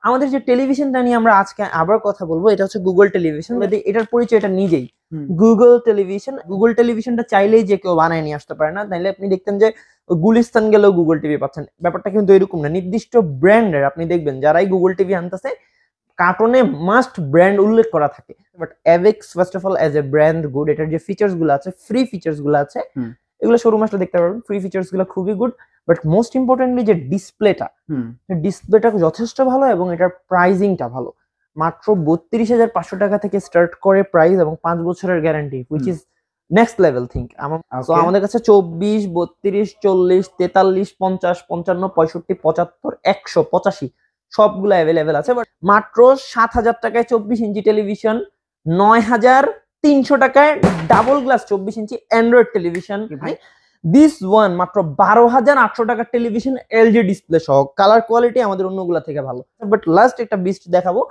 আমাদের যে টেলিভিশনটা নিয়ে আমরা আজকে আবার কথা বলবো, এটা হচ্ছে গুগল টেলিভিশন। এটার পরিচয় এটা নিজেই, গুগল টেলিভিশন। গুগল টেলিভিশনটা চাইলেই যে কেউ বানায় নিয়ে আসতে পারে না, তাইলে আপনি দেখতেন যে গুলিস্তান গেলেও গুগল টিভি পাচ্ছেন। ব্যাপারটা কিন্তু এরকম না, নির্দিষ্ট ব্র্যান্ডের আপনি দেখবেন যারাই গুগল টিভি আনতেছে কার্টুনে মাস্ট ব্র্যান্ড উল্লেখ করা থাকে। But Avex first of all as a brand good. এটার যে ফিচার্স গুলো আছে, ফ্রি ফিচার্স গুলো আছে, এগুলো শোরুম আসলে দেখতে পারবেন। ফ্রি ফিচার্স গুলো খুবই গুড, বাট মোস্ট ইম্পর্টেন্টলি যে ডিসপ্লেটা যথেষ্ট ভালো এবং এটার প্রাইজিংটা ভালো। মাত্র 32,500 টাকা থেকে স্টার্ট করে প্রাইস এবং 5 বছরের guarantee, which is next level think. তো আমাদের কাছে 24, 32, 40, 43, 50, 55, 65, 75, 100, 85 সবগুলো অ্যাভেলেবেল আছে। বাট মাত্র 7,000 টাকায় 24 ইঞ্চি টেলিভিশন, 9,300 টাকায় double glass 24 inch Android television. This one মাত্র 12,800 টাকার টেলিভিশন, এলজি ডিসপ্লে সহ। কালার কোয়ালিটি আমাদের অন্যগুলা থেকে ভালো। বাট লাস্ট একটা বিস্ট দেখাবো,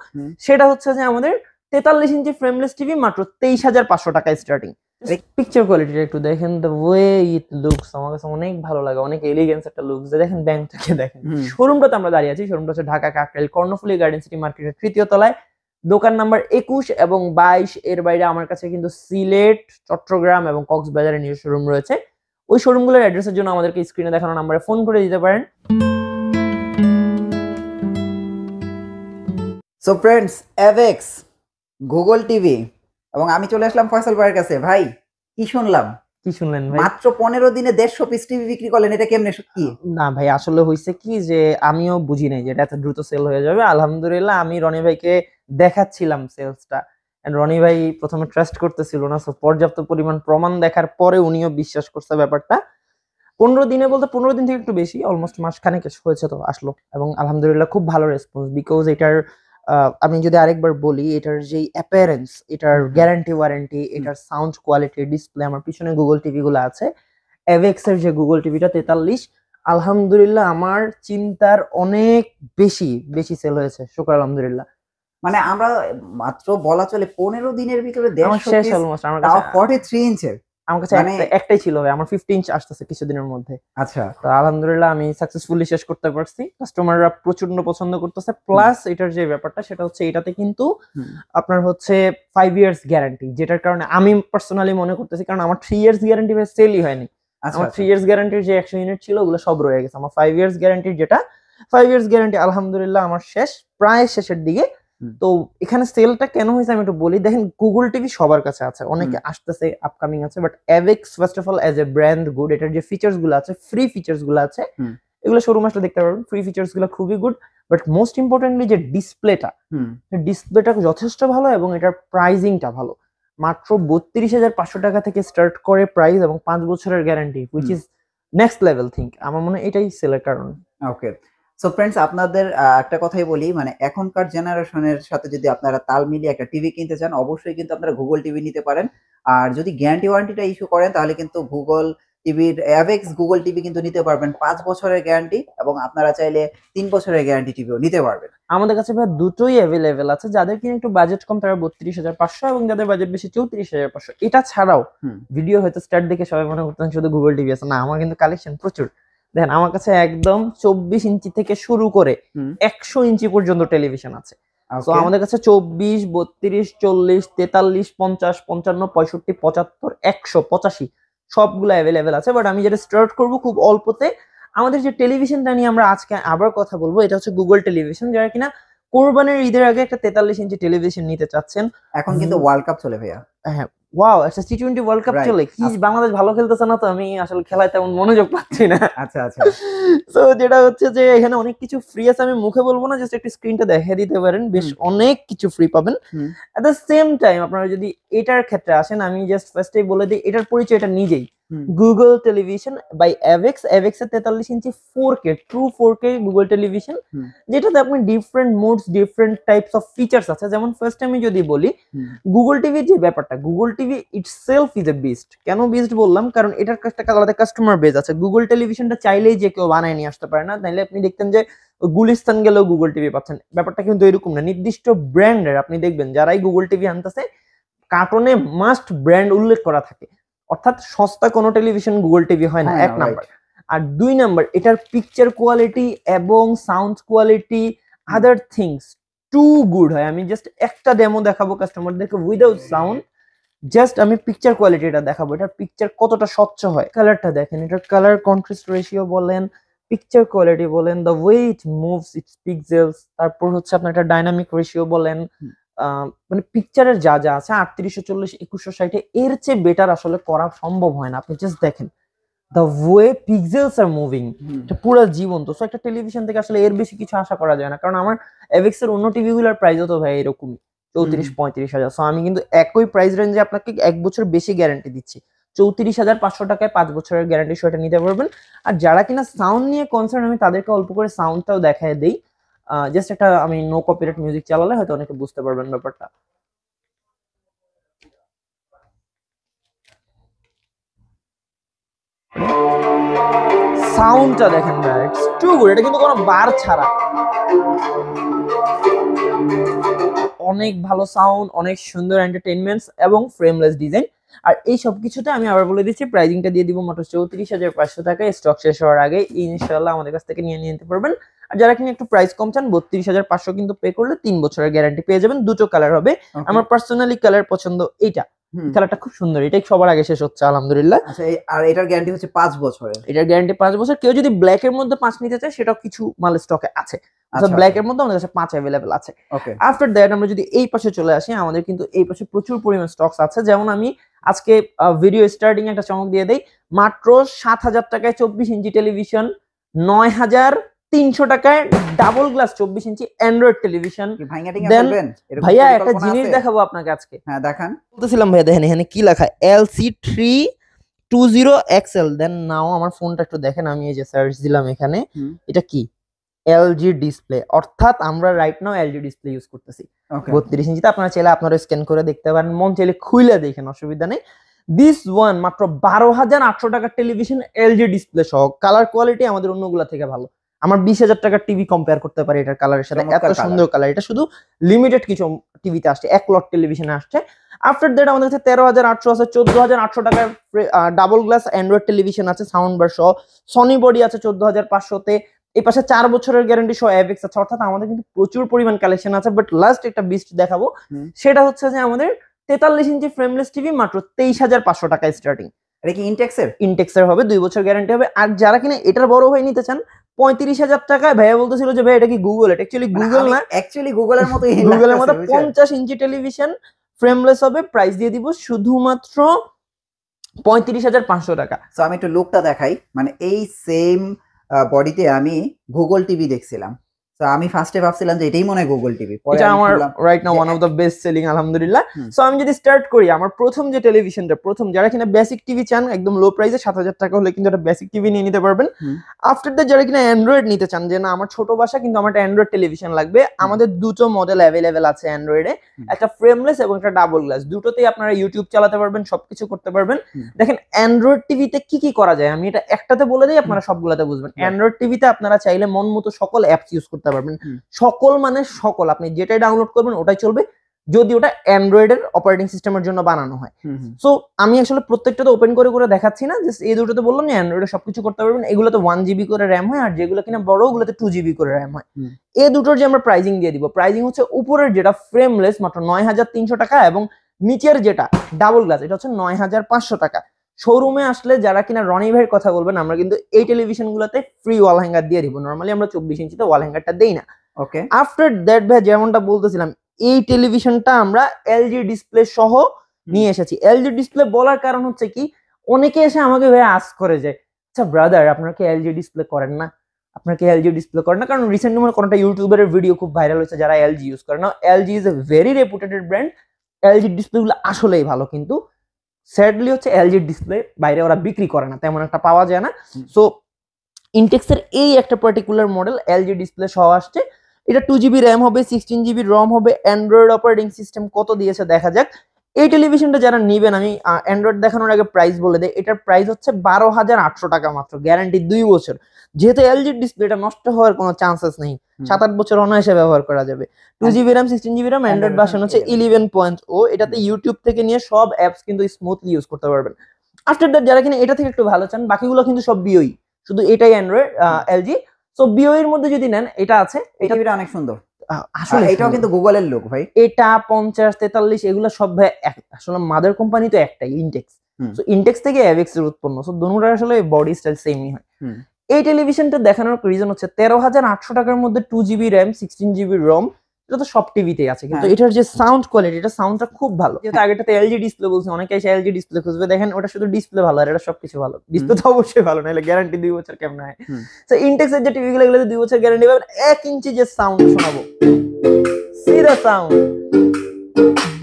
সেটা হচ্ছে যে আমাদের 43 ইঞ্চি ফ্রেমলেস টিভি মাত্র 23,500 টাকায় স্টার্টিং। পিকচার কোয়ালিটিটা একটু দেখেন, দ্য ওয়ে ইট লুকস আমার কাছে অনেক ভালো লাগে, অনেক এলিগেন্স একটা লুকস। দেখেন ব্যাংক থেকে দেখেন। শোরুমটাতে আমরা দাঁড়িয়ে আছি, শোরুমটা হচ্ছে ঢাকা কাকরাইল কর্ণফুলী গার্ডেন সিটি মার্কেটের 3য় তলায়, দোকান নাম্বার 21 এবং 22। এর বাইরে আমার কাছে কিন্তু সিলেট, চট্টগ্রাম এবং কক্সবাজারের নিজস্ব শোরুম রয়েছে। ওই শোরুমগুলোর অ্যাড্রেসের জন্য আমাদেরকে স্ক্রিনে দেখানো নাম্বারে ফোন করে দিতে পারেন। সো ফ্রেন্ডস, অ্যাভেক্স, গুগল টিভি এবং আমি চলে আসলাম ফয়সাল ভাইয়ের কাছে। ভাই কি শুনলাম? কি শুনলেন ভাই? মাত্র 15 দিনে 150 পিস টিভি বিক্রি করলেন, এটা কেমনে? কি না ভাই, আসলে হইছে কি যে আমিও বুঝি নাই যে এটা এত দ্রুত সেল হয়ে যাবে। আলহামদুলিল্লাহ আমি রনি ভাইকে দেখাচ্ছিলাম সেলসটা, এন্ড রনি ভাই প্রথমে ট্রাস্ট করতেছিল না, সো পর্যাপ্ত পরিমাণ প্রমাণ দেখার পরে উনিও বিশ্বাস করছে ব্যাপারটা। 15 দিনে বলতে 15 দিন থেকে একটু বেশি, অলমোস্ট মাসখানেক হয়েছে তো আসলো, এবং আলহামদুলিল্লাহ খুব ভালো রেসপন্স। বিকজ এটার আমি যদি আরেকবার বলি, এটার যে অ্যাপিয়ারেন্স, এটার গ্যারান্টি ওয়ারেন্টি, এটার সাউন্ড কোয়ালিটি, ডিসপ্লে, আমার পিছনে গুগল টিভি গুলো আছে, অ্যাভেক্স এর যে গুগল টিভিটা 43, আলহামদুলিল্লাহ আমার চিন্তার অনেক বেশি সেল হয়েছে, শুকর আলহামদুলিল্লাহ। মানে আমরা মাত্র বলা চলে 15 দিনের ভিতরে 150 শেষ অলমোস্ট। আমার কাছে 43 ইঞ্চের, আমার কাছে একটাই ছিল ভাই, আমার 50 ইঞ্চ আসতেছে কিছুদিনের মধ্যে। আচ্ছা, তো আলহামদুলিল্লাহ আমি সাকসেসফুলি শেষ করতে পারছি। কাস্টমাররা প্রচন্ড পছন্দ করতেছে। প্লাস এটার যে ব্যাপারটা সেটা হচ্ছে এটাতে কিন্তু আপনার হচ্ছে 5 ইয়ার্স গ্যারান্টি, যেটার কারণে আমি পার্সোনালি মনে করতেছি, কারণ আমার 3 ইয়ার্স গ্যারান্টি সেলই হয়নি। আমার 3 ইয়ার্স গ্যারান্টির যে 100 ইউনিট ছিল ওগুলো সব রয়ে গেছে। আমার 5 ইয়ার্স গ্যারান্টির যেটা 5 ইয়ার্স গ্যারান্টি আলহামদুলিল্লাহ আমার প্রায় শেষের দিকে। তো এখানে সেলটা কেন হয়েছে আমি একটু বলি। দেখেন গুগল টিভি সবার কাছে আছে, অনেকে আসতেছে, আপকামিং আছে, but Avex first of all as a brand good. এটার যে ফিচার্স গুলো আছে, ফ্রি ফিচার্স গুলো আছে, এগুলো শোরুম আসলে দেখতে পারবেন। ফ্রি ফিচার্স গুলো খুবই গুড, বাট মোস্ট ইম্পর্টেন্টলি যে ডিসপ্লেটা যথেষ্ট ভালো এবং এটার প্রাইজিংটা ভালো। মাত্র 32,500 টাকা থেকে স্টার্ট করে প্রাইস এবং 5 বছরের guarantee, which is next level think. আমার মনে হয় এটাই সেলের কারণ। ওকে, সো ফ্রেন্ডস, আপনাদের একটা কথাই বলি, মানে এখনকার জেনারেশনের সাথে যদি আপনারা তাল মিলিয়ে একটা টিভি কিনতে চান, অবশ্যই কিন্তু আপনারা গুগল টিভি নিতে পারেন। আর যদি গ্যারান্টি ওয়ারেন্টিটা ইস্যু করেন, তাহলে কিন্তু গুগল টিভির অ্যাভেক্স গুগল টিভি কিন্তু নিতে পারবেন 5 বছরের গ্যারান্টি, এবং আপনারা চাইলে 3 বছরের গ্যারান্টি টিভিও নিতে পারবেন। আমাদের কাছে ভাই দুটোই অ্যাভেলেবেল আছে। যাদের কিনা একটু বাজেট কম তারা 32,500, এবং যাদের বাজেট বেশি 34,500। এটা ছাড়াও ভিডিও হয়তো স্টার্ট দেখে সবাই মনে করতেন শুধু গুগল টিভি আছে, না, আমার কিন্তু কালেকশন প্রচুর। দেখেন আমার কাছে একদম 24 ইঞ্চি থেকে শুরু করে 100 ইঞ্চি পর্যন্ত টেলিভিশন আছে। তো আমাদের কাছে 24, 32, 40, 43, 50, 55, 65, 75, 100, 85 সবগুলো অ্যাভেলেবেল আছে। বাট আমি যেটা স্টার্ট করবো খুব অল্পতে, আমাদের যে টেলিভিশনটা নিয়ে আমরা আজকে আবার কথা বলবো, এটা হচ্ছে গুগল টেলিভিশন। যারা কিনা কোরবানির ঈদের আগে একটা 43 ইঞ্চি টেলিভিশন নিতে চাচ্ছেন। এখন কিন্তু ওয়ার্ল্ড কাপ চলে ভাইয়া। হ্যাঁ, ওয়াও, একটা টি20 ওয়ার্ল্ড কাপ চলে। কি বাংলাদেশ ভালো খেলতেছে না, তো আমি আসলে খেলায় তেমন মনোযোগ পাচ্ছি না। আচ্ছা আচ্ছা। তো যেটা হচ্ছে যে এখানে অনেক কিছু ফ্রি আছে, আমি মুখে বলবো না, জাস্ট একটু স্ক্রিনটা দেখিয়ে দিতে পারেন, বেশ অনেক কিছু ফ্রি পাবেন। এট দ্য সেম টাইম আপনারা যদি এটার ক্ষেত্রে আসেন, আমি জাস্ট ফার্স্টেই বলে দিই এটার পরিচয় এটা নিজেই, গুগল টেলিভিশন বাই অ্যাভেক্স। অ্যাভেক্স এর 43 ইঞ্চি 4K true 4K Google television, যেটাতে আপনি different modes, different types of features আছে। যেমন ফার্স্ট আমি যদি বলি, গুগল টিভির যে ব্যাপারটা, Google TV itself is a beast. কেন বিস্ট বললাম? কারণ এটার একটা আলাদা কাস্টমার বেজ আছে। গুগল টেলিভিশনটা চাইলেই যে কেউ বানায় নিয়ে আসতে পারে না, তাইলে আপনি দেখতেন যে গুলিস্তান গেলেও গুগল টিভি পাচ্ছেন। ব্যাপারটা কিন্তু এরকম না, নির্দিষ্ট ব্র্যান্ডের আপনি দেখবেন যারাই গুগল টিভি আনতেছে কার্টুনে মাস্ট ব্র্যান্ড উল্লেখ করা থাকে। অর্থাৎ সস্তা কোনো টেলিভিশন গুগল টিভি হয় না, 1 নাম্বার। আর 2 নাম্বার, এটার পিকচার কোয়ালিটি এবং sound quality other things to good হয়। আমি জাস্ট একটা ডেমো দেখাবো কাস্টমারদেরকে উইদাউট সাউন্ড, জাস্ট আমি পিকচার কোয়ালিটিটা দেখাবো, এটার পিকচার কতটা স্বচ্ছ হয়। কালারটা দেখেন, এটার কালার কন্ট্রাস্ট রেশিও বলেন, পিকচার কোয়ালিটি বলেন, the way it moves it's pixels, তারপর হচ্ছে আপনার এটা ডাইনামিক রেশিও বলেন, মানে পিকচারের যা যা আছে 3840 2160 এর চেয়ে বেটার আসলে করা সম্ভব হয় না। আপনি জাস্ট দেখেন the way pixels are moving, এটা পুরো জীবন্ত। সো একটা টেলিভিশন থেকে আসলে এর বেশি কিছু আশা করা যায় না, কারণ আমার এভিক্স এর অন্য টিভি গুলোর প্রাইসও তো ভাই এরকমই 34-35 হাজার। সো আমি কিন্তু একই প্রাইস রেঞ্জে আপনাকে 1 বছর বেশি গ্যারান্টি দিচ্ছি। 34,500 টাকায় 5 বছরের গ্যারান্টি সহ এটা নিতে পারবেন। আর যারা কিনা সাউন্ড নিয়ে কনসার্ন, আমি তাদেরকে অল্প করে সাউন্ডটাও দেখায় দেই। জাস্ট একটা আমি নো কপিরাইট মিউজিক চালালে হয়তো অনেকে বুঝতে পারবেন ব্যাপারটা। সাউন্ডটা দেখেন ভাই, ইটস টু গুড। এটা কিন্তু কোনো বার ছাড়া, অনেক ভালো সাউন্ড, অনেক সুন্দর এন্টারটেইনমেন্টস এবং ফ্রেমলেস ডিজাইন। আর এই সব কিছুতে আমি আবার বলে দিচ্ছি, প্রাইজিংটা দিয়ে দিব মাত্র 34,500 টাকায়। স্টক শেষ হওয়ার আগে ইনশাআল্লাহ আমাদের কাছ থেকে নিয়ে নিতে পারবেন। আর যারা কিনা একটু প্রাইস কম চান, 32,500 কিন্তু পে করলে 3 বছরের গ্যারান্টি পেয়ে যাবেন। দুটো কালার হবে। আমার পার্সোনালি কালার পছন্দ এইটা, কালারটা খুব সুন্দর, এটাই সবার আগে শেষ হচ্ছে আলহামদুলিল্লাহ। আচ্ছা, আর এটার গ্যারান্টি হচ্ছে 5 বছরের। এটার গ্যারান্টি 5 বছর। কেউ যদি ব্ল্যাক এর মধ্যে 5 নিতে চায়, সেটাও কিছু মাল স্টকে আছে। ব্ল্যাক এর মধ্যে আমাদের কাছে 5 অ্যাভেলেবল আছে। আফটার দ্যাট আমরা যদি এই পাশে চলে আসি, আমাদের কিন্তু এই পাশে প্রচুর পরিমাণ স্টকস আছে। যেমন আমি আজকে ভিডিও স্টার্টিং একটা চমক দিয়ে দেই, মাত্র 7,000 টাকায় 24 ইঞ্চি টেলিভিশন, 9,300 টাকায় ডাবল গ্লাস 24 ইঞ্চি অ্যান্ড্রয়েড টেলিভিশন। ভাইয়া একটা জিনিস দেখাবো আপনাকে আজকে। হ্যাঁ দেখান। বলতেছিলাম ভাইয়া, দেখেন এখানে কি লেখা, LC320XL। দেন নাও আমার ফোনটা একটু দেখেন, আমি এই যে সার্চ দিলাম এখানে, এটা কি এলজি ডিসপ্লে, অর্থাৎ আমরা right now LG display use করতেছি 32 ইঞ্চিতে। আপনারা চাইলে আপনারা স্ক্যান করে দেখতে পারেন, মন চাইলে খুলে দেখেন, অসুবিধা নেই। দিস ওয়ান মাত্র 12,800 টাকার টেলিভিশন এলজি ডিসপ্লে সহ। কালার কোয়ালিটি আমাদের অন্যগুলা থেকে ভালো। আমার 20,000 টাকার টিভি কম্পেয়ার করতে পারি এটার কালারের সাথে, এত সুন্দর কালার। এটা শুধু লিমিটেড কিছু টিভিতে আসছে, 1 লট টেলিভিশনে আসছে। আফটার দ্যাট আমাদের কাছে 13,800 আছে, 14,800 টাকার ডাবল গ্লাস অ্যান্ড্রয়েড টেলিভিশন আছে সাউন্ড বার সহ। সনি বডি আছে 14,500-তে। এই পাশে 4 বছরের গ্যারান্টি সহ এভিক্স আছে। অর্থাৎ আমাদের কিন্তু প্রচুর পরিমাণ কালেকশন আছে। বাট লাস্ট একটা বিস্ট দেখাবো, সেটা হচ্ছে যে আমাদের 43 ইঞ্চি ফ্রেমলেস টিভি মাত্র 23,500 টাকায় স্টার্টিং। এটা কি ইনটেক্সের? ইনটেক্সের হবে, 2 বছর গ্যারান্টি হবে। আর যারা কিনা এটার বড় হয়ে নিতে চান 35,000 টাকায়, ভাইয়া বলতেছিল যে ভাই এটা কি গুগল, এটা অ্যাকচুয়ালি গুগল না, অ্যাকচুয়ালি গুগলের মতো গুগলের মতো 50 ইঞ্চি টেলিভিশন ফ্রেমলেস হবে। প্রাইস দিয়ে দিব শুধুমাত্র 35,500 টাকা। সো আমি একটু লুকটা দেখাই, মানে এই সেম বডিতে আমি গুগল টিভি দেখছিলাম। তো আমি ফার্স্টে ভাবছিলাম যে এটাই মনে হয় গুগল টিভি, এটা আমার right now one of the best selling আলহামদুলিল্লাহ। সো আমি যদি স্টার্ট করি, আমার প্রথম যে টেলিভিশনটা, প্রথম যারা কিনা বেসিক টিভি চান একদম লো প্রাইসে, 7,000 টাকা হলে কিন্তু একটা বেসিক টিভি নিয়ে নিতে পারবেন। আফটার দ্যাট যারা কিনা অ্যান্ড্রয়েড নিতে চান, যে না আমার ছোট বাসা কিন্তু আমার একটা অ্যান্ড্রয়েড টেলিভিশন লাগবে, আমাদের দুটো মডেল অ্যাভেলেবেল আছে অ্যান্ড্রয়েডে, একটা ফ্রেমলেস এবং একটা ডাবল গ্লাস। দুটোতেই আপনারা ইউটিউব চালাতে পারবেন, সবকিছু করতে পারবেন। দেখেন অ্যান্ড্রয়েড টিভিতে কি কি করা যায়, আমি এটা একটাতে বলে দিই, আপনারা সবগুলাতে বুঝবেন। অ্যান্ড্রয়েড টিভিতে আপনারা চাইলে মন মতো সকল অ্যাপস ইউজ করতে পারবেন। সকল মানে সকল, আপনি যেটাই ডাউনলোড করবেন ওটাই চলবে, যদি ওটা অ্যান্ড্রয়েডের অপারেটিং সিস্টেমের জন্য বানানো হয়। সো আমি আসলে প্রত্যেকটা তো ওপেন করে করে দেখাচ্ছি না, জাস্ট এই দুটোতে বললাম যে অ্যান্ড্রয়েডে সবকিছু করতে পারবেন। এগুলোতে 1 জিবি করে র্যাম হয়, আর যেগুলো কিনা বড় ওগুলোতে 2 জিবি করে র্যাম হয়। এই দুটোর যে আমরা প্রাইজিং দিয়ে দিব, প্রাইজিং হচ্ছে উপরের যেটা ফ্রেমলেস মাত্র 9,300 টাকা, এবং নিচের যেটা ডাবল গ্লাস এটা হচ্ছে 9,500 টাকা। শোরুমে আসলে যারা কিনা রনি ভাইয়ের কথা বলবেন, আমরা কিন্তু এই টেলিভিশন গুলোতে ফ্রি ওয়াল হ্যাঙ্গার দিয়ে দিব। নরমালি আমরা 24 ইঞ্চিতে ওয়াল হ্যাঙ্গারটা দেই না। ওকে, আফটার দ্যাট ভাই যেমনটা বলতেছিলাম, এই টেলিভিশনটা আমরা এলজি ডিসপ্লে সহ নিয়ে এসেছি। এলজি ডিসপ্লে বলার কারণ হচ্ছে কি, অনেকে এসে আমাকে ভাই আস্ক করে যায়, আচ্ছা ব্রাদার আপনারা কি এলজি ডিসপ্লে করেন না, আপনারা কি এলজি ডিসপ্লে করেন না? কারণ রিসেন্টলি আমার কোনটা ইউটিউবারের ভিডিও খুব ভাইরাল হয়েছে যারা এলজি ইউজ করে না। LG is a very রেপুটেড brand, LG display গুলো আসলেই ভালো, কিন্তু স্যাডলি হচ্ছে এলজি ডিসপ্লে বাইরে ওরা বিক্রি করে না, তেমন একটা পাওয়া যায় না। সো ইনটেক্সের এই একটা পার্টিকুলার মডেল এলজি ডিসপ্লে সহ আসছে। এটা 2 জিবি র্যাম হবে, 16 জিবি রম হবে, অ্যান্ড্রয়েড অপারেটিং সিস্টেম কত দিয়েছে দেখা যাক। এই টেলিভিশনটা যারা নিবেন, আমি অ্যান্ড্রয়েড দেখানোর আগে প্রাইস বলে দেই, এটার প্রাইস হচ্ছে 12,800 টাকা মাত্র, গ্যারান্টি 2 বছর। যেহেতু এলজি ডিসপ্লে, এটা নষ্ট হওয়ার কোনো চান্সেস নেই, 7-8 বছর অনায়াসে ব্যবহার করা যাবে। 2 GB RAM, 16 GB RAM, Android version হচ্ছে 11.0। এটাতে ইউটিউব থেকে নিয়ে সব অ্যাপস কিন্তু স্মুথলি ইউজ করতে পারবেন। আফটার দ্যাট যারা কিনা এটা থেকে একটু ভালো চান, বাকিগুলো কিন্তু সব বিওই, শুধু এটাই অ্যান্ড্রয়েড এলজি। সো বিও এর মধ্যে যদি নেন এটা আছে, এই টিভিটা অনেক সুন্দর। আসলে এটাও কিন্তু গুগলের লুক ভাই। এটা 50 43 এগুলো সব ভাই আসলে মাদার কোম্পানি তো একটাই, ইনটেক্স। সো ইনটেক্স থেকে অ্যাভেক্স এর উৎপন্ন, সো দুটোর আসলে বডি স্টাইল সেমই হয়। এই টেলিভিশনটা দেখানোর রিজন হচ্ছে 13,800 টাকার মধ্যে 2GB RAM 16GB ROM, এটা তো সব টিভিতেই আছে, কিন্তু এটার যে সাউন্ড কোয়ালিটি, এটা সাউন্ডটা খুব ভালো। যেহেতু আগেটাতে এলজি ডিসপ্লে বলছে, অনেকে এসে এলজি ডিসপ্লে খুঁজবে, দেখেন ওটা শুধু ডিসপ্লে ভালো আর এটা সবকিছু ভালো। ডিসপ্লে তো অবশ্যই ভালো, নাহলে গ্যারান্টি 2 বছর কেমন হয়। সো ইনটেক্স এর যে টিভিগুলো, এগুলো 2 বছর গ্যারান্টি পাবেন। 1 ইঞ্চি যে সাউন্ড শোনাবো, C the sound,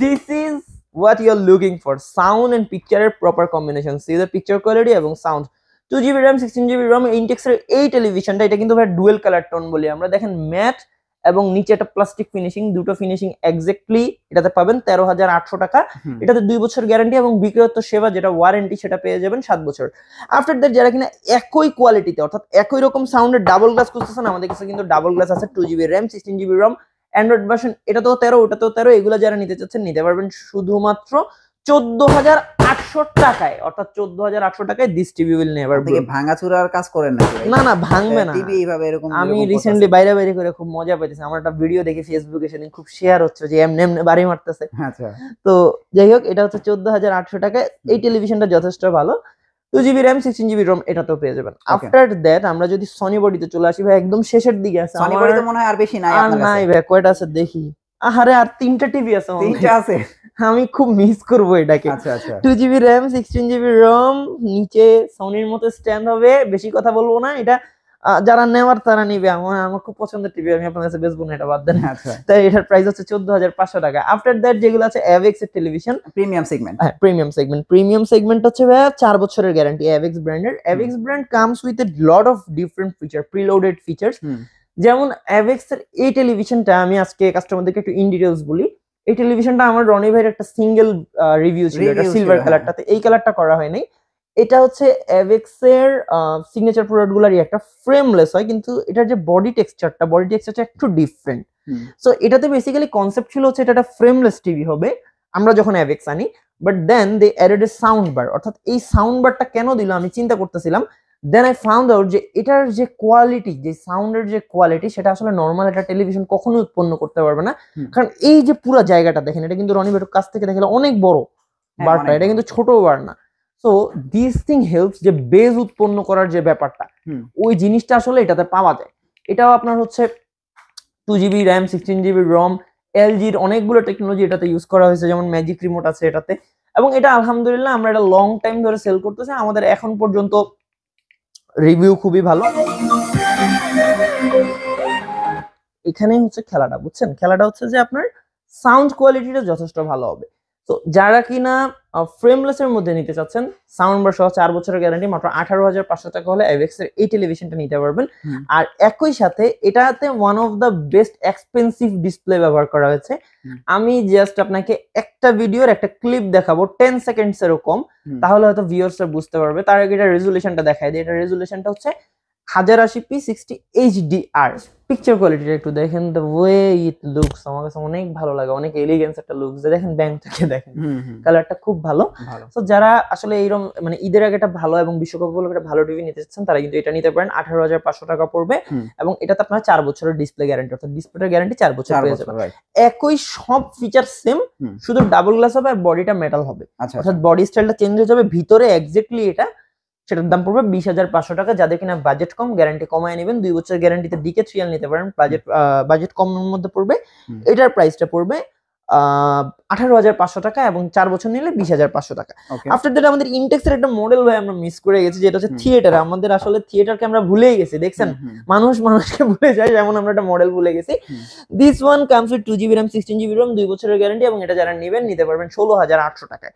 this is what you are looking for, sound and picture এর proper combination, see the picture quality এবং sound। 2GB RAM 16GB ROM Intex এর এই টেলিভিশনটা, এটা কিন্তু ভাই ডুয়েল কালার টোন বলি আমরা। দেখেন ম্যাট এবং নিচে একটা প্লাস্টিক ফিনিশিং, দুটো ফিনিশিং এক্স্যাক্টলি এটাতে পাবেন 13,800 টাকা। এটাতে 2 বছর গ্যারান্টি এবং বিক্রয়ত্ব সেবা যেটা ওয়ারেন্টি সেটা পেয়ে যাবেন 7 বছর। আফটার দ্যাট যারা কিনা একই কোয়ালিটিতে অর্থাৎ একই রকম সাউন্ডের ডাবল গ্লাস খুঁজতেছেন, আমাদের কাছে কিন্তু ডাবল গ্লাস আছে। 2GB RAM 16GB ROM Android version, এটা তো 13, ওটা তো 13, এগুলো যারা নিতে চাচ্ছেন নিতে পারবেন শুধুমাত্র 14,800 টাকায়, অর্থাৎ 14,800 টাকায় this TV will never break. ভাঙাচুরার কাজ করেন না না না, ভাঙবে না টিভি এইভাবে এরকম। আমি রিসেন্টলি বাইরে বাইরে করে খুব মজা পাইতেছি, আমার একটা ভিডিও দেখি ফেসবুকে, সেদিন খুব শেয়ার হচ্ছে যে এমনি এমনি বাড়ি মারতেছে। আচ্ছা, তো যাই হোক, এটা হচ্ছে 14,800 টাকায়। এই টেলিভিশনটা যথেষ্ট ভালো। 2GB RAM 16GB ROM এটাতেও পেয়ে যাবেন। আফটার দ্যাট আমরা যদি সনি বডিতে চলে আসি ভাই, একদম শেষের দিকে আছে। সনি বডি তো মনে হয় আর বেশি নাই আপনার কাছে। নাই ভাই, কয়টা আছে দেখি। আরে আর 3টা টিভি আছে। 3টা আছে, আমি খুব মিস করবো এটাকে। আচ্ছা আচ্ছা। 2GB RAM 16GB ROM, নিচে সনির মতো স্ট্যান্ড হবে। বেশি কথা বলবো না, এটা যারা নেওয়ার তারা নিবে। আমার খুব পছন্দের টিভি, আমি আপনার কাছে বেচবো না, এটা বাদ দেন। আচ্ছা, তাই এটার প্রাইস হচ্ছে 14,500 টাকা। আফটার দ্যাট যেগুলো আছে অ্যাভেক্স এর টেলিভিশন, প্রিমিয়াম সেগমেন্ট। হ্যাঁ প্রিমিয়াম সেগমেন্ট হচ্ছে ভাই 4 বছরের গ্যারান্টি অ্যাভেক্স ব্র্যান্ডের। Avex brand comes with a lot of different feature, preloaded features. যেমন অ্যাভেক্স এর এই টেলিভিশনটা আমি আজকে কাস্টমারদেরকে একটু ইন ডিটেইলস বলি। এই টেলিভিশনটা আমার রনি ভাইয়ের একটা সিঙ্গেল রিভিউ ছিল, এটা সিলভার কালারটাতে, এই কালারটা করা হয় নাই। এটা হচ্ছে অ্যাভেক্স এর সিগনেচার প্রোডাক্ট গুলারই একটা, ফ্রেমলেস হয়, কিন্তু এটার যে বডি টেক্সচারটা একটু ডিফারেন্ট। সো এটাতে বেসিক্যালি কনসেপ্ট ছিল হচ্ছে এটা একটা ফ্রেমলেস টিভি হবে আমরা যখন অ্যাভেক্স আনি, but then they added a sound bar. অর্থাৎ এই সাউন্ড বারটা কেন দিল আমি চিন্তা করতেছিলাম, দেন আই ফাউন্ড আউট যে এটার যে কোয়ালিটি, যে সাউন্ডের যে কোয়ালিটি, সেটা আসলে নর্মাল একটা টেলিভিশন কখনোই উৎপন্ন করতে পারবে না। কারণ এই যে পুরো জায়গাটা দেখেন, এটা কিন্তু রনি ভাইয়ের কাছ থেকে দেখলে অনেক বড় বারটা, এটা কিন্তু ছোট বার না। সো দিস থিং হেল্পস যে বেজ উৎপন্ন করার যে ব্যাপারটা, ওই জিনিসটা আসলে এটাতে পাওয়া যায়। এটাও আপনার হচ্ছে 2GB RAM 16GB ROM, এলজির অনেকগুলো টেকনোলজি এটাতে ইউজ করা হয়েছে, যেমন ম্যাজিক রিমোট আছে এটাতে। এবং এটা আলহামদুলিল্লাহ আমরা এটা লং টাইম ধরে সেল করতেছি, আমাদের এখন পর্যন্ত রিভিউ খুবই ভালো। এখানে হচ্ছে খেলাটা, বুঝছেন, খেলাটা হচ্ছে যে আপনার সাউন্ড কোয়ালিটিটা যথেষ্ট ভালো হবে। তো যারা কিনা ফ্রেমলেস এর মধ্যে নিতে চাচ্ছেন, সাউন্ড বার সহ 4 বছরের গ্যারান্টি, মাত্র 18,500 টাকা হলে অ্যাভেক্স এর এই টেলিভিশনটা নিতে পারবেন। আর একই সাথে এটাতে one of the best expensive display ব্যবহার করা হয়েছে। আমি জাস্ট আপনাকে একটা ভিডিওর একটা ক্লিপ দেখাবো 10 সেকেন্ডস এরও কম, তাহলে হয়তো ভিউয়ার্সরা বুঝতে পারবে। তার আগে এটা রেজুলেশনটা দেখাই দিই। এটা রেজুলেশনটা হচ্ছে 1080p 60 HDR। পিকচার কোয়ালিটিটা একটু দেখেন, দ্য ওয়ে ইট লুকস, আমার কাছে অনেক ভালো লাগে, অনেক এলিগেন্স একটা লুকস। দেখেন ব্যাংকটাকে দেখেন, কালারটা খুব ভালো। তো যারা আসলে এইরকম মানে ঈদের আগে একটা ভালো এবং বিশ্বকাপ উপলক্ষে একটা ভালো টিভি নিতে চাচ্ছেন, তারা কিন্তু এটা নিতে পারেন। 18,500 টাকা পড়বে এবং এটাতে আপনার 4 বছরের ডিসপ্লে গ্যারান্টি, অর্থাৎ ডিসপ্লেটার গ্যারান্টি 4 বছর পেয়ে যাবেন। একই সব ফিচার সেম, শুধু ডাবল গ্লাস হবে আর বডিটা মেটাল হবে, অর্থাৎ বডি স্টাইলটা চেঞ্জ হয়ে যাবে। ভিতরে এক্স্যাক্টলি এটা, সেটার দাম পড়বে 20,500 টাকা। যাদের কিনা বাজেট কম, গ্যারান্টি কমায় নেবেন, 2 বছরের গ্যারান্টিতে ডিকে 3L নিতে পারেন, বাজেট কমের মধ্যে পড়বে। এটার প্রাইসটা পড়বে 18,500 টাকা এবং 4 বছর নিলে 20,500 টাকা। আফটার দ্যাট আমাদের ইনটেক্সের একটা মডেল ভাই আমরা মিস করে গেছি, যেটা হচ্ছে থিয়েটার। আমাদের আসলে থিয়েটারকে আমরা ভুলেই গেছি, দেখছেন মানুষকে ভুলে যায়, যেমন আমরা একটা মডেল ভুলে গেছি। This one comes with 2GB RAM 16GB ROM, 2 বছরের গ্যারান্টি, এবং এটা যারা নেবেন নিতে পারবেন 16,800 টাকায়।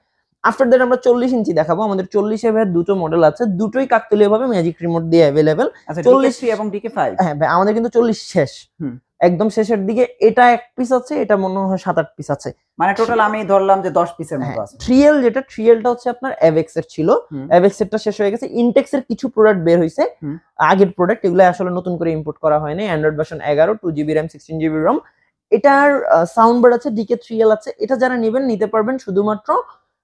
আফটার দ্যাট আমরা 40 ইঞ্চি দেখাবো। আমাদের 40 এর দুটো মডেল আছে, দুটোই কাকতালীয় ভাবে ম্যাজিক রিমোট দিয়ে अवेलेबल। 40 এবং DK5, হ্যাঁ ভাই, আমাদের কিন্তু 40 শেষ, একদম শেষের দিকে। এটা এক পিস আছে, এটা মনে হয় 7-8 পিস আছে, মানে টোটাল আমি ধরলাম যে 10 পিসের মতো আছে। 3L যেটা 3Lটা হচ্ছে আপনার অ্যাভেক্স এর ছিল, অ্যাভেক্স এরটা শেষ হয়ে গেছে। ইনটেক্স এর কিছু প্রোডাক্ট বের হইছে, আগের প্রোডাক্ট, এগুলো আসলে নতুন করে ইম্পোর্ট করা হয়নি। Android version 11, 2GB RAM 16GB ROM। এটার সাউন্ড বার আছে, DK3L আছে। এটা যারা নেবেন নিতে পারবেন শুধুমাত্র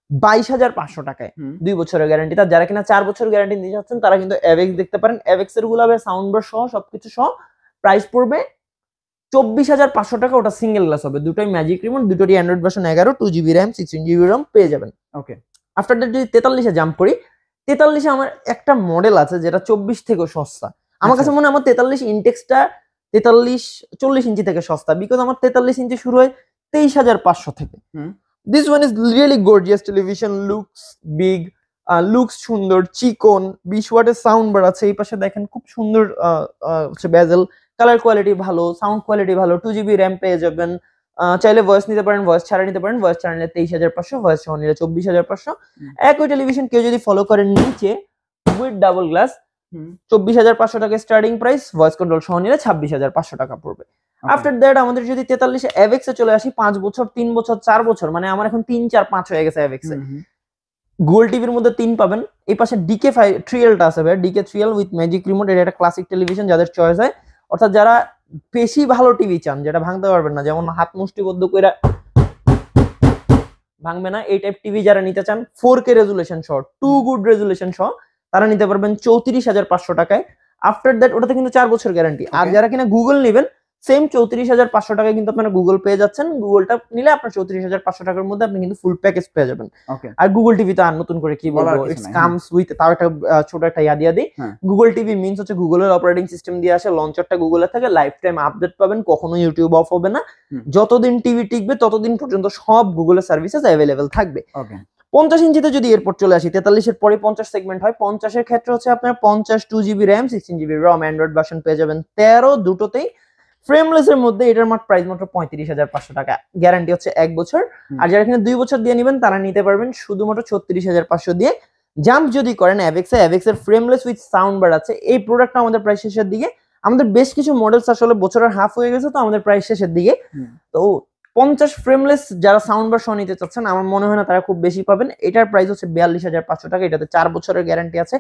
22,500 টাকায় হুম। 2 বছরের গ্যারান্টি। তার যারা কিনা 4 বছর গ্যারান্টি নিতে চাচ্ছেন তারা কিন্তু এভেক্স দেখতে পারেন। এভেক্স এর গুলো হবে সাউন্ড বার সহ সবকিছু সহ, প্রাইস পড়বে 24,500 টাকা। ওটা সিঙ্গেল গ্লাস হবে, দুটোই ম্যাজিক রিমোট, দুটোরই Android version 11, 2GB RAM, 16GB রম পেয়ে যাবেন। ওকে। আফটার দ্যাট যদি 43-এ জাম্প করি, 43-এ আমার একটা মডেল আছে যেটা 24 থেকেও সস্তা। আমার কাছে মনে হয় আমার 43 ইনটেক্সটা 40 ইঞ্চি থেকে সস্তা, বিকজ আমার 43 ইঞ্চি শুরু হয় 23,500 থেকে। This one is really gorgeous television, looks big, looks সুন্দর, চিকন, 20 ওয়াটের সাউন্ড বার আছে। এই পাশে দেখেন খুব সুন্দর বেজেল, কালার কোয়ালিটি ভালো, সাউন্ড কোয়ালিটি ভালো, 2GB র্যাম পেয়ে যাবেন। চাইলে ভয়েস নিতে পারেন, ভয়েস ছাড়া নিতে পারেন। ভয়েস ছাড়া নিলে 23,500, ভয়েস সহ নিলে 24,500। একই টেলিভিশন কেউ যদি ফলো করেন নিচে উইথ ডাবল গ্লাস 24,500 টাকা স্টার্টিং প্রাইস, ভয়েস কন্ট্রোল সহ নিলে 26,500 টাকা পড়বে। আফটার দ্যাট আমাদের যদি 43-এ এভেক্সে চলে আসি, 5 বছর, 3 বছর, 4 বছর, মানে আমার এখন 3, 4, 5 হয়ে গেছে এভেক্সে। গুগল টিভির মধ্যে 3 পাবেন। এই পাশে ডিকে 3Lটা আছে ভাই, decay 3L with magic remote. এটা একটা ক্লাসিক টেলিভিশন যাদের চয়েস হয়, অর্থাৎ যারা বেশি ভালো টিভি চান যেটা ভাঙতে পারবেন না, যেমন হাত মুষ্টিবদ্ধ কইরা ভাঙবে না, এই টাইপ টিভি যারা নিতে চান 4K রেজুলেশন সহ, টু গুড রেজুলেশন সহ, তারা নিতে পারবেন 34,500 টাকায়। আফটার দ্যাট ওটাতে কিন্তু 4 বছর গ্যারান্টি। আর যারা কিনা গুগল নেবেন, সেম 34,500 টাকায় কিন্তু আপনারা গুগল পেয়ে যাচ্ছেন। গুগলটা নিলে আপনার 34,500 টাকার মধ্যে আপনি কিন্তু ফুল প্যাকেজ পেয়ে যাবেন। আর গুগল টিভি তো আর নতুন করে কি বলবো, ইটস কামস উইথ, তাও একটা ছোট একটা ইয়া দিয়ে দিই। গুগল টিভি মিন্স হচ্ছে গুগলের অপারেটিং সিস্টেম দিয়ে আসে, লঞ্চারটা গুগলের থাকে, লাইফ টাইম আপডেট পাবেন, কখনো ইউটিউব অফ হবে না। যতদিন টিভি টিকবে ততদিন পর্যন্ত সব গুগলের সার্ভিসেস অ্যাভেলেবেল থাকবে। 50 ইঞ্চিতে যদি এরপর চলে আসি, 43-এর পরে 50 সেগমেন্ট হয়। 50-এর ক্ষেত্রে হচ্ছে আপনার 50, 2GB র্যাম, 16GB রম, অ্যান্ড্রয়েড ভার্সন পেয়ে যাবেন 13, দুটোতেই ফ্রেমলেস এর মধ্যে। এটার প্রাইস মাত্র 35,500 টাকা, গ্যারান্টি হচ্ছে 1 বছর। আর যারা এখানে 2 বছর দিয়ে নেবেন তারা নিতে পারবেন শুধুমাত্র 36,500 দিয়ে। জাম্প যদি করেন এভেক্সের ফ্রেমলেস উইথ সাউন্ড বার আছে। এই প্রোডাক্টটা আমাদের প্রাইস শেষের দিকে, আমাদের বেশ কিছু মডেলস আসলে বছরের হাফ হয়ে গেছে, তো আমাদের প্রাইস শেষের দিকে। তো 50 ফ্রেমলেস যারা সাউন্ড বার সহ নিতে চাচ্ছেন, আমার মনে হয় না তারা খুব বেশি পাবেন। এটার প্রাইস হচ্ছে 42,500 টাকা। এটাতে 4 বছরের গ্যারান্টি আছে,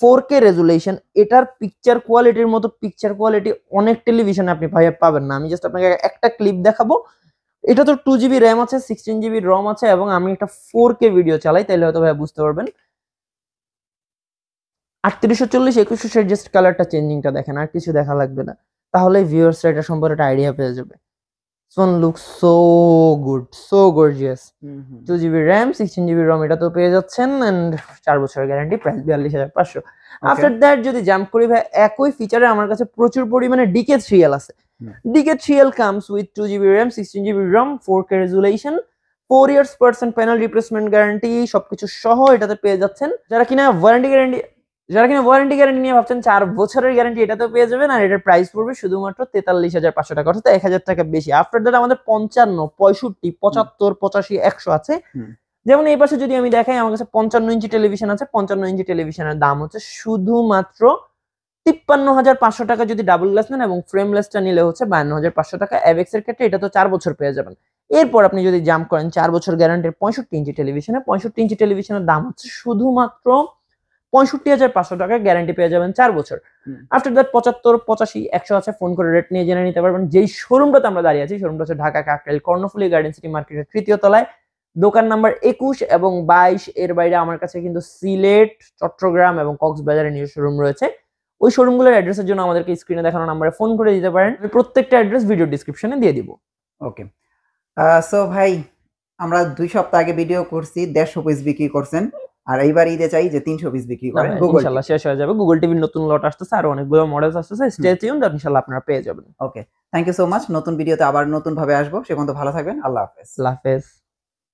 4K রেজুলেশন। এটার পিকচার কোয়ালিটির মতো পিকচার কোয়ালিটি অনেক টেলিভিশনে আপনি ভাইয়া পাবেন না। আমি জাস্ট আপনাকে একটা ক্লিপ দেখাবো। এটা তো 2GB র্যাম আছে, 16GB রম আছে, এবং আমি একটা 4K ভিডিও চালাই, তাহলে হয়তো ভাইয়া বুঝতে পারবেন। 3840, 2160 জাস্ট কালারটা চেঞ্জিংটা দেখেন, আর কিছু দেখা লাগবে না, তাহলে ভিউয়ার্সরা এটা সম্পর্কে একটা আইডিয়া পেয়ে যাবে। This one looks so good, so gorgeous. 2GB RAM, 16GB ROM এটা তো পেয়ে যাচ্ছেন, এন্ড 4 বছরের গ্যারান্টি, প্রাইস 42,500। আফটার দ্যাট যদি জাম্প করি ভাই, একই ফিচারে আমার কাছে প্রচুর পরিমাণে ডিকে 3L আছে। DK 3L comes with 2GB RAM, 16GB ROM, 4K resolution, 4 years % panel replacement guarantee, সবকিছু সহ এটাতে পেয়ে যাচ্ছেন। যারা কিনা ওয়ারেন্টি গ্যারান্টি নিয়ে ভাবছেন 4 বছরের গ্যারান্টি, এটা তো পেয়ে যাবেন। আর এটার প্রাইস পড়বে শুধুমাত্র 43,500 টাকা, অর্থাৎ 1,000 টাকা বেশি। আফটার দ্যাট আমাদের 55, 65, 75, 85, 100 আছে। যেমন এই পাশে যদি আমি দেখাই, আমার কাছে 55 ইঞ্চি টেলিভিশন আছে। 55 ইঞ্চি টেলিভিশনের দাম হচ্ছে শুধুমাত্র 53,500 টাকা যদি ডাবল গ্লাস নেন, এবং ফ্রেমলেসটা নিলে হচ্ছে 52,500 টাকা। এভেক্স এর ক্ষেত্রে এটা তো 4 বছর পেয়ে যাবেন। এরপর আপনি যদি জাম্প করেন 4 বছর গ্যারান্টির 65 ইঞ্চি টেলিভিশনে, 65 ইঞ্চি টেলিভিশনের দাম হচ্ছে শুধুমাত্র 65,500 টাকা, গ্যারান্টি পেয়ে যাবেন 4 বছর। আফটার দ্যাট 75, 85, 100 আছে, ফোন করে রেট নিয়ে জেনে নিতে পারবেন। যেই শোরুমটাতে আমরা দাঁড়িয়ে আছি, শোরুমটা হচ্ছে ঢাকা কাকরাইল কর্ণফুলী গার্ডেন সিটি মার্কেটের 3য় তলায়, দোকান নাম্বার 21 এবং 22। এর বাইরে আমার কাছে কিন্তু সিলেট, চট্টগ্রাম এবং কক্সবাজারের নিজস্ব শোরুম রয়েছে। ওই শোরুমগুলোর অ্যাড্রেসের জন্য আমাদেরকে স্ক্রিনে দেখানো নাম্বারে ফোন করে দিতে পারেন। আমি প্রত্যেকটা অ্যাড্রেস ভিডিও ডিসক্রিপশনে দিয়ে দিব। ওকে, সো ভাই, আমরা 2 সপ্তাহ আগে ভিডিও করছি 150 পিস বিক্রি করছেন, আর এইবার ঈদে চাই যে 300 পিস বিক্রি করেন। ইনশাআল্লাহ শেষ হয়ে যাবে। গুগল টিভির নতুন লট আসতেছে, আর অনেকগুলো মডেলস আসতেছে, স্টে টিউনড, ইনশাআল্লাহ আপনারা পেয়ে যাবেন। ওকে, থ্যাংক ইউ সো মাচ। নতুন ভিডিওতে আবার নতুন ভাবে আসবো, সে পর্যন্ত ভালো থাকবেন। আল্লাহ হাফেজ। আল্লাহ হাফেজ।